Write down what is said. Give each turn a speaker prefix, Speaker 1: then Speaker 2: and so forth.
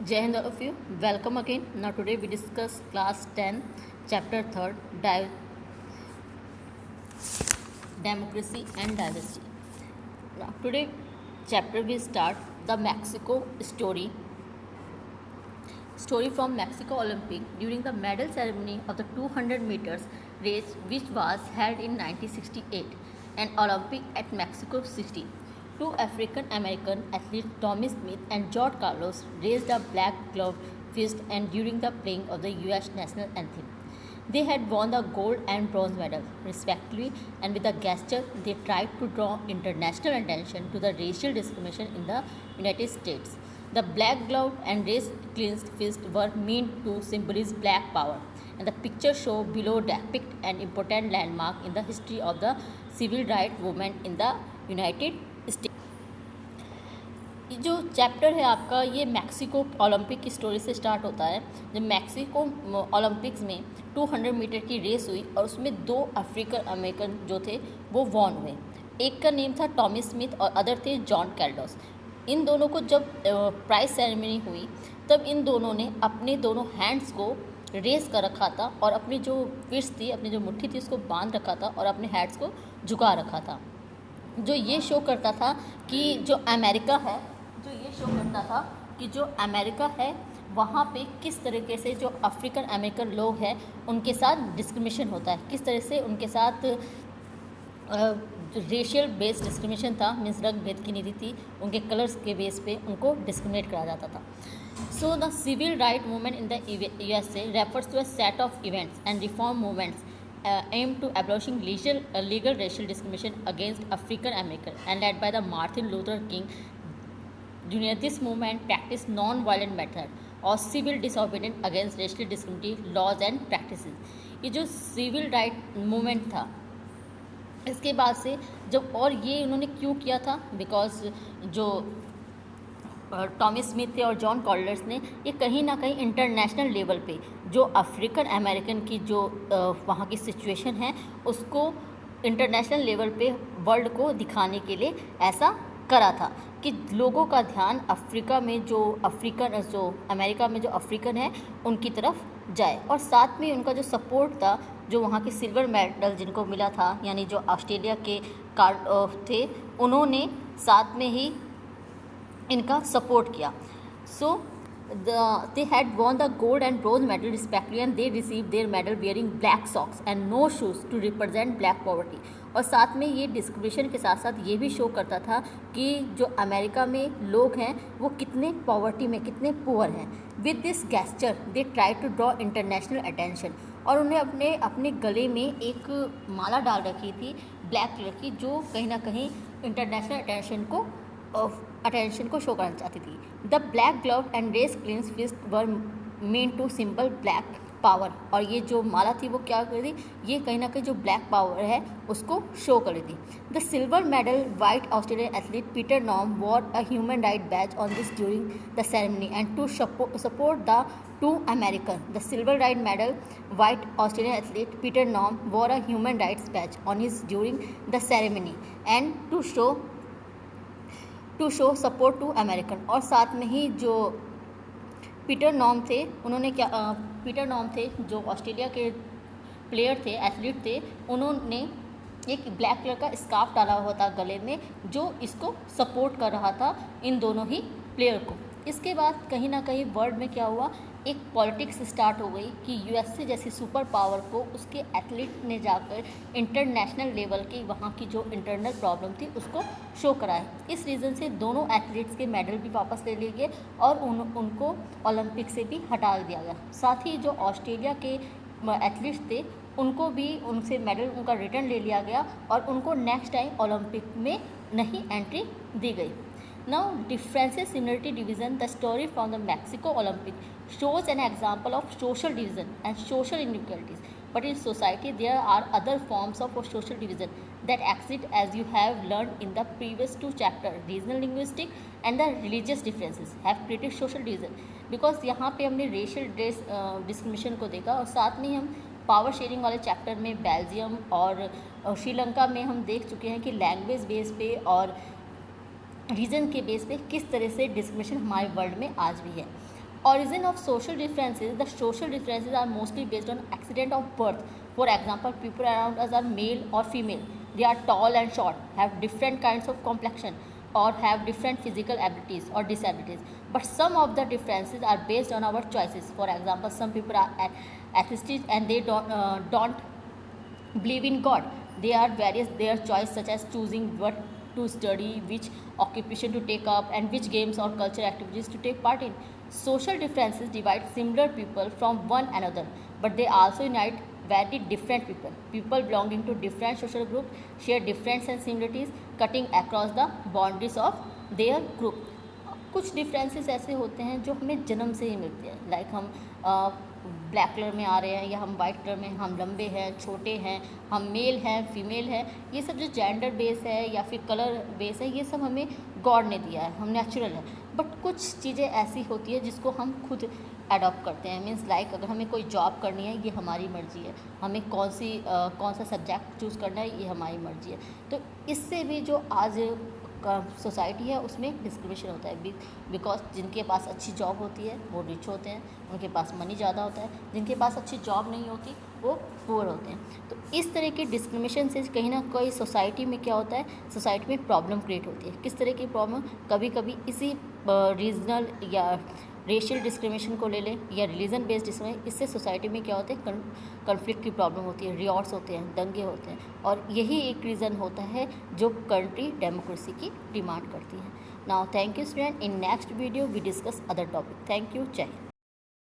Speaker 1: Jai Hind all of you. Welcome again. Now today we discuss class 10, chapter 3rd, democracy and diversity. Now today chapter we start the Mexico story from Mexico Olympic during the medal ceremony of the 200 meters race which was held in 1968 and Olympic at Mexico City. Two African American athletes Tommy Smith and George Carlos raised a black gloved fist and during the playing of the US national anthem. They had won the gold and bronze medal, respectively, and with a gesture, they tried to draw international attention to the racial discrimination in the United States. The black glove and race-cleansed fist were meant to symbolize black power, and the picture show below depict an important landmark in the history of the civil rights movement in the United States. जो chapter है आपका ये Mexico Olympic की story से start होता है जब Mexico Olympics में 200 मीटर की रेस हुई और उसमें दो अफ्रीकन अमेरिकन जो थे वो वॉन हुए। एक का नेम था टॉमी स्मिथ और अदर थे जॉन कैल्डोस। इन दोनों को जब प्राइज सेरेमनी हुई तब इन दोनों ने अपने दोनों हैंड्स को रेस कर रखा था और अपनी जो फिस्ट थी, अपनी जो मुट्ठी थी उसको बांध रखा था और अपने हैंड्स को झुका रखा था, जो ये शो करता था कि जो अमेरिका है वहाँ पे किस तरीके से जो अफ्रीकन अमेरिकन लोग हैं उनके साथ डिस्क्रिमिनेशन होता है, किस तरह से उनके साथ रेशियल बेस्ड डिस्क्रिमिनेशन था, मीन्स रंग भेद की नीति थी, उनके कलर्स के बेस पे उनको डिस्क्रिमिनेट करा जाता था। So the civil right movement in the USA refers to a set of events and reform movements aimed to abolishing legal racial discrimination against African American and led by the Martin Luther King Jr. This movement practiced non-violent method और civil disobedience against racial discriminatory laws and practices. ये जो civil right movement था इसके बाद से जब और ये उन्होंने क्यों किया था, बिकॉज जो टॉमी स्मिथ थे और जॉन कॉल्डर्स ने ये कहीं ना कहीं इंटरनेशनल लेवल पे जो अफ्रीकन अमेरिकन की जो वहाँ की सिचुएशन है उसको इंटरनेशनल लेवल पे वर्ल्ड को दिखाने के लिए ऐसा करा था कि लोगों का ध्यान अमेरिका में जो अफ्रीकन है उनकी तरफ जाए। और साथ में उनका जो सपोर्ट था, जो वहाँ के सिल्वर मेडल जिनको मिला था, यानी जो ऑस्ट्रेलिया के कार्ड थे, उन्होंने साथ में ही इनका सपोर्ट किया। सो they had won the gold and bronze medal respectively and they received their medal wearing black socks and no shoes to represent black poverty। और साथ में ये डिस्क्रिमिनेशन के साथ साथ ये भी शो करता था कि जो अमेरिका में लोग हैं वो कितने पॉवर्टी में, कितने पुअर हैं। With this gesture they try to draw international attention, और उन्हें अपने गले में एक माला डाल रखी थी ब्लैक कलर की, जो कहीं ना कहीं इंटरनेशनल अटेंशन को शो करना चाहती थी। The black glove and raised clenched fist were meant to symbol black power, और ये जो माला थी वो क्या कर रही थी, ये कहीं ना कहीं जो ब्लैक पावर है उसको शो कर रही थी। The silver medal white Australian athlete Peter नॉम wore a human right badge on this during the ceremony and to support the two American. The silver right medal white Australian athlete Peter नॉम wore a human rights badge on his during the ceremony and to show support to American. और साथ में ही जो Peter नॉम थे जो Australia के player थे, athlete थे, उन्होंने एक ब्लैक कलर का स्कार्फ डाला हुआ था गले में जो इसको सपोर्ट कर रहा था इन दोनों ही प्लेयर को। इसके बाद कहीं ना कहीं वर्ल्ड में क्या हुआ, एक पॉलिटिक्स स्टार्ट हो गई कि यूएसए जैसी सुपर पावर को उसके एथलीट ने जाकर इंटरनेशनल लेवल की वहाँ की जो इंटरनल प्रॉब्लम थी उसको शो कराए। इस रीज़न से दोनों एथलीट्स के मेडल भी वापस ले लिए गए और उनको ओलंपिक से भी हटा दिया गया। साथ ही जो ऑस्ट्रेलिया के एथलीट्स थे उनको भी उनसे मेडल उनका रिटर्न ले लिया गया और उनको नेक्स्ट टाइम ओलंपिक में नहीं एंट्री दी गई। Now, differences, similarity, division. The story from the Mexico Olympic shows an example of social division and social inequalities. But in society, there are other forms of social division that exist, as you have learned in the previous two chapters. Regional linguistic and the religious differences have created social division. Because यहाँ पे हमने racial discrimination को देखा और साथ में हम power sharing वाले चैप्टर में बेल्जियम और श्रीलंका में हम देख चुके हैं कि लैंग्वेज बेस पे और रीजन के बेस पे किस तरह से डिस्क्रिमिनेशन हमारे वर्ल्ड में आज भी है। Origin of social differences. The social differences are mostly based on accident of birth. For example, people around us are male or female. They are tall and short, have different kinds of complexion, or have different physical abilities or disabilities. But some of the differences are based on our choices. For example, some people are atheists and they don't believe in God. They are various their choice, such as choosing what to study, which occupation to take up, and which games or cultural activities to take part in. Social differences divide similar people from one another, but they also unite very different people. People belonging to different social groups share different sensibilities, cutting across the boundaries of their group. कुछ differences ऐसे होते हैं जो हमें जन्म से ही मिलते हैं, लाइक हम ब्लैक कलर में आ रहे हैं या हम वाइट कलर में, हम लंबे हैं, छोटे हैं, हम मेल हैं, फीमेल हैं, ये सब जो जेंडर बेस है या फिर कलर बेस है, ये सब हमें गॉड ने दिया है, हम नेचुरल है। बट कुछ चीज़ें ऐसी होती है जिसको हम खुद अडॉप्ट करते हैं। मीन्स लाइक अगर हमें कोई जॉब करनी है, ये हमारी मर्ज़ी है, हमें कौन सा सब्जेक्ट चूज़ करना है, ये हमारी मर्ज़ी है। तो इससे भी जो आज सोसाइटी है उसमें डिस्क्रिमिनेशन होता है, बिकॉज जिनके पास अच्छी जॉब होती है वो रिच होते हैं, उनके पास मनी ज़्यादा होता है, जिनके पास अच्छी जॉब नहीं होती वो पुअर होते हैं। तो इस तरह के डिस्क्रिमिनेशन से कहीं ना कहीं सोसाइटी में क्या होता है, सोसाइटी में प्रॉब्लम क्रिएट होती है। किस तरह की प्रॉब्लम? कभी कभी इसी रीजनल या रेशियल डिस्क्रिमिनेशन को ले लें या रिलीजन बेस्ड डिस्क्रिमिनेशन, इससे सोसाइटी में क्या होते हैं, कन्फ्लिक्ट की प्रॉब्लम होती है, रियॉट्स होते हैं, दंगे होते हैं, और यही एक रीज़न होता है जो कंट्री डेमोक्रेसी की डिमांड करती है। Now thank you student, in next video we discuss other topic. Thank you, जय हिंद।